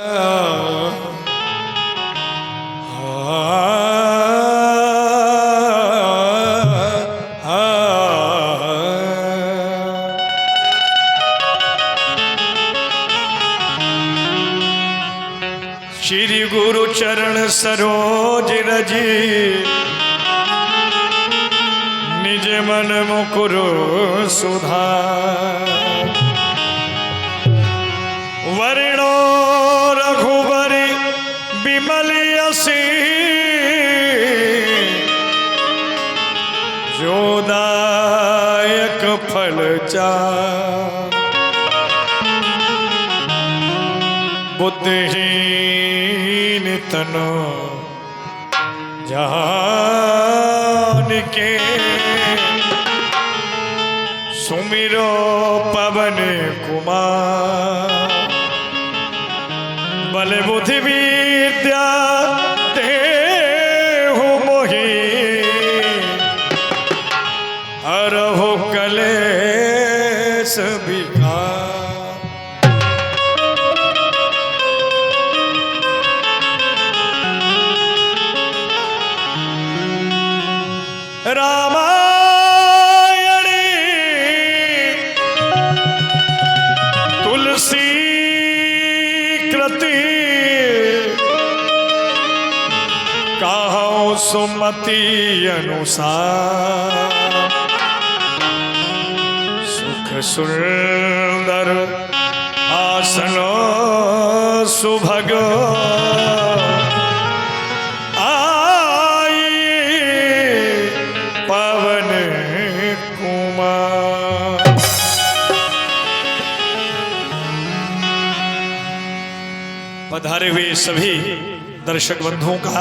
श्री गुरु चरण सरोज रजी निज मन मुकुर सुधार वर्णो रघुबरी विमल यसी जोदायक फल चार बुद्धिहीन तनो जान के सुमिरो पवन कुमार बल बुद्धि विद्या देहु मोहि हरहु कलेश विकार रामायणी तुलसी कृति कहूँ सुमति अनुसार सुख सुंदर आसनो सुभग पवन कुमार। पधारे हुए सभी दर्शक बंधुओं का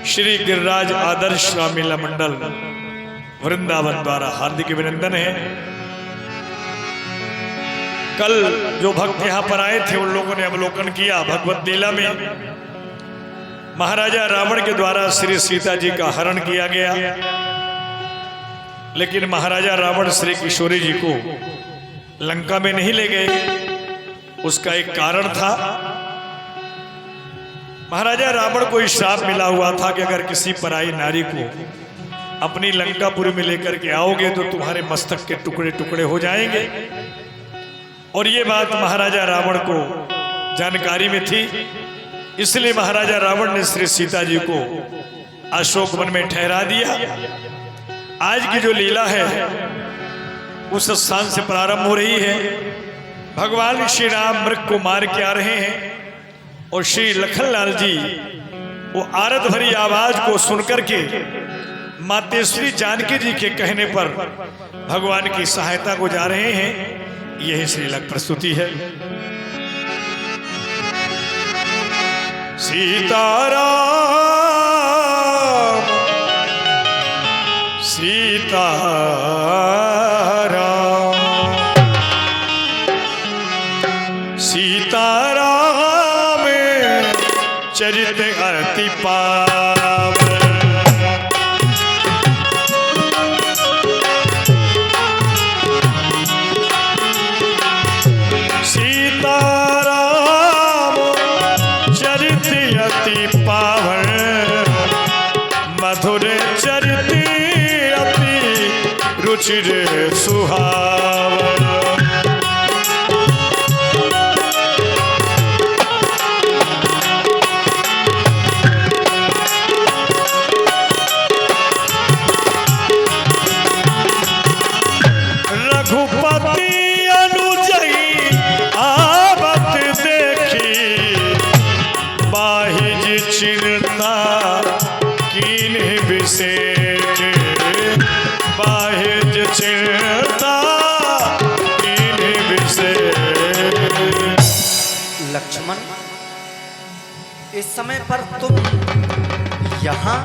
श्री गिरिराज आदर्श रामलीला मंडल वृंदावन द्वारा हार्दिक अभिनंदन है। कल जो भक्त यहाँ पर आए थे उन लोगों ने अवलोकन किया भगवत लीला में महाराजा रावण के द्वारा श्री सीता जी का हरण किया गया, लेकिन महाराजा रावण श्री किशोरी जी को लंका में नहीं ले गए। उसका एक कारण था, महाराजा रावण को श्राप मिला हुआ था कि अगर किसी पराई नारी को अपनी लंकापुरी में लेकर के आओगे तो तुम्हारे मस्तक के टुकड़े टुकड़े हो जाएंगे। और ये बात महाराजा रावण को जानकारी में थी, इसलिए महाराजा रावण ने श्री सीता जी को अशोक वन में ठहरा दिया। आज की जो लीला है उस स्थान से प्रारंभ हो रही है। भगवान श्री राम मृग को मार के आ रहे हैं और श्री लखनलाल जी वो आरत भरी आवाज को सुनकर के मातेश्वरी जानकी जी के कहने पर भगवान की सहायता को जा रहे हैं। यही श्रीलक प्रस्तुति है। सीताराम सीताराम सीताराम चरित अति पावन सीताराम चरित अति पावन मधुर चरित अति रुचिर सुहावन रघुपति अनुजई आवत देखी बाहिज चिंता कीन विशेष बाहिज चिंता कीन विशेष। लक्ष्मण, इस समय पर तुम यहाँ?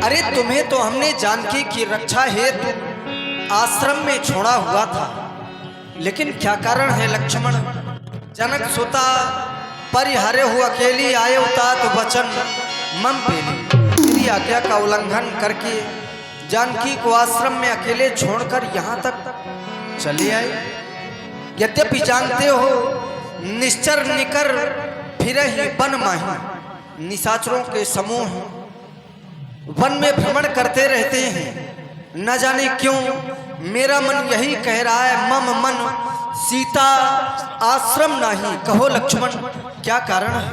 अरे तुम्हें तो हमने जानकी की रक्षा हेतु आश्रम में छोड़ा हुआ था, लेकिन क्या कारण है लक्ष्मण? जनक सुता परिहरे हो अकेली आये उतात वचन मम पेली। तेरी आज्ञा का उल्लंघन करके जानकी को आश्रम में अकेले छोड़कर यहाँ तक चले आए। यद्यपि जानते हो निश्चर निकर फिरहि वन माही, निशाचरों के समूह वन में भ्रमण करते रहते हैं। न जाने क्यों मेरा मन यही कह रहा है, मम मन सीता आश्रम नहीं। कहो लक्ष्मण क्या कारण है?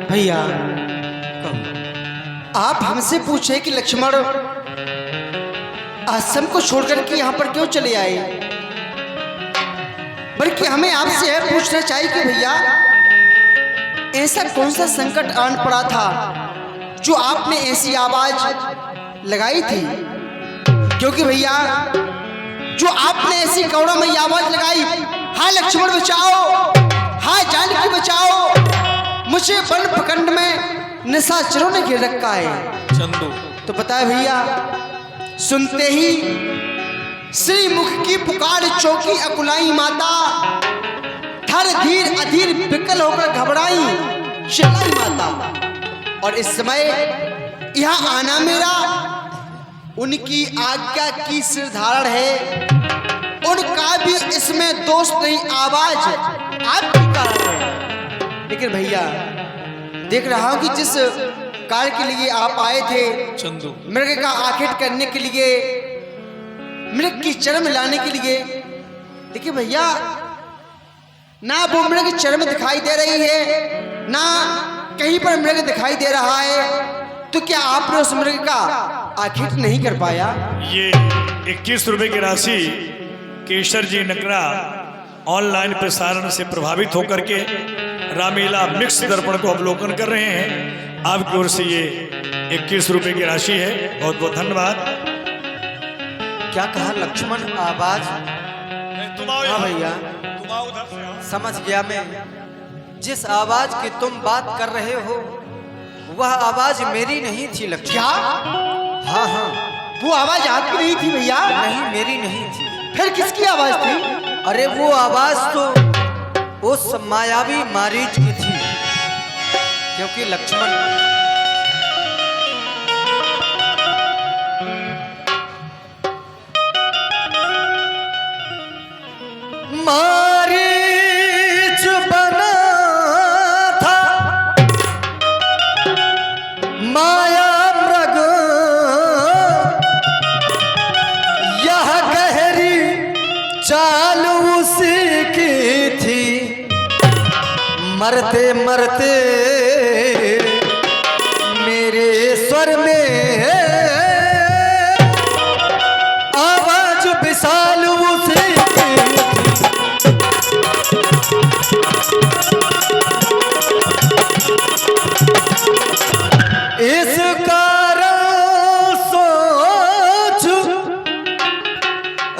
भैया आप हमसे पूछे कि लक्ष्मण आश्रम को छोड़कर के यहाँ पर क्यों चले आए, बल्कि हमें आपसे यह पूछना चाहिए कि भैया ऐसा कौन सा संकट आन पड़ा था जो आपने ऐसी आवाज लगाई थी। क्योंकि भैया जो आपने ऐसी करुणामयी आवाज लगाई, हाय लक्ष्मण बचाओ, हाय जानकी बचाओ, मुझे वन प्रखंड में निशाचरों ने घेर रखा है। चंदू तो बताए भैया, सुनते ही श्री मुख की पुकार चौकी अकुलाई माता, थर धीर अधीर विकल होकर घबराई चिल्लाई माता। और इस समय यहाँ आना मेरा उनकी आज्ञा की सिर धारण है, उनका भी इसमें दोष नहीं, आवाज आपकी कारण है। लेकिन भैया देख रहा हूं कि जिस कार्य के लिए आप आए थे, चंदू मृग का आखेट करने के लिए, मृग की चर्म लाने के लिए, देखिए भैया ना वो मृग चर्म दिखाई दे रही है, ना कहीं पर मृग दिखाई दे रहा है। तो क्या आपने उस मृग का आखेट नहीं कर पाया? ये 21 रुपए की राशि केशर जी नकरा ऑनलाइन प्रसारण से प्रभावित होकर के रामलीला मिक्स दर्पण को अवलोकन कर रहे हैं। आपकी ओर से ये 21 रुपए की राशि है, बहुत बहुत धन्यवाद। क्या कहा लक्ष्मण? आवाज? तुम आओ हाँ भैया तुम आओ उधर से आओ। समझ गया मैं। जिस आवाज की तुम बात कर रहे हो वह आवाज मेरी नहीं थी लक्ष्मण। क्या? हाँ हाँ, वो आवाज आपकी नहीं थी भैया? नहीं मेरी नहीं थी। फिर किसकी आवाज थी? अरे वो आवाज तो उस मायावी मारीच की थी। क्योंकि लक्ष्मण मारीच बना था माया मृग, यह गहरी चाल उसी की थी। मरते मरते मेरे स्वर में आवाज विशाल उसी की। इस कारण सोच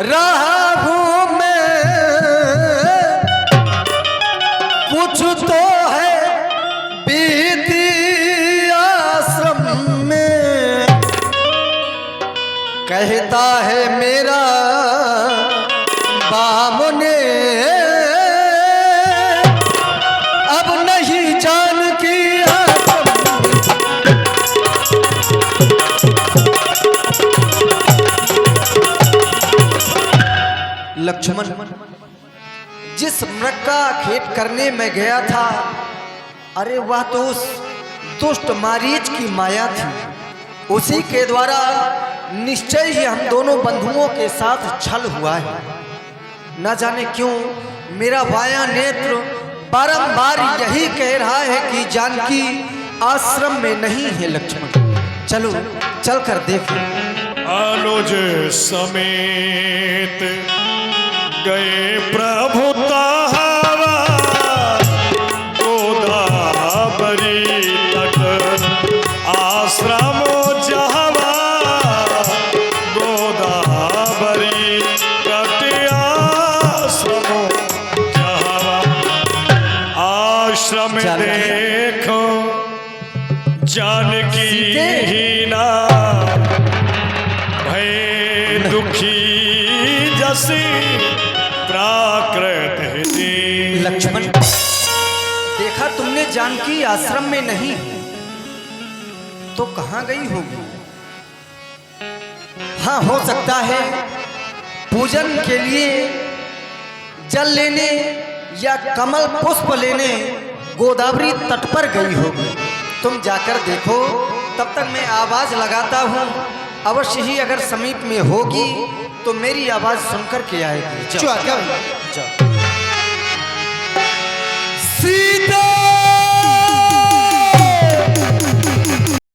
रहा हूं मैं, कुछ तो है बीती आश्रम में। कहता है मेरा बामुने, अब नहीं जानकी लक्ष्मण। जिस मृग का खेत करने में गया था, अरे वह तो उस दुष्ट मारीच की माया थी। उसी के द्वारा निश्चय ही हम दोनों बंधुओं के साथ छल हुआ है। न जाने क्यों मेरा बायां नेत्र बारंबार यही कह रहा है कि जानकी आश्रम में नहीं है। लक्ष्मण चलो चल कर देखो। अनुज समेत गए प्रभु ताहवा, गोदावरी तट आश्रम जहवा, गोदावरी तट आश्रम जहवा। आश्रम देखो जानकी ही ना भय दुखी जसी प्राकृत ही। लक्ष्मण देखा तुमने जानकी आश्रम में नहीं तो कहां गई होगी? हाँ हो सकता है पूजन के लिए जल लेने या कमल पुष्प लेने गोदावरी तट पर गई होगी। तुम जाकर देखो, तब तक मैं आवाज लगाता हूँ। अवश्य ही अगर समीप में होगी तो मेरी आवाज सुनकर के आएगी। चलो, जाओ।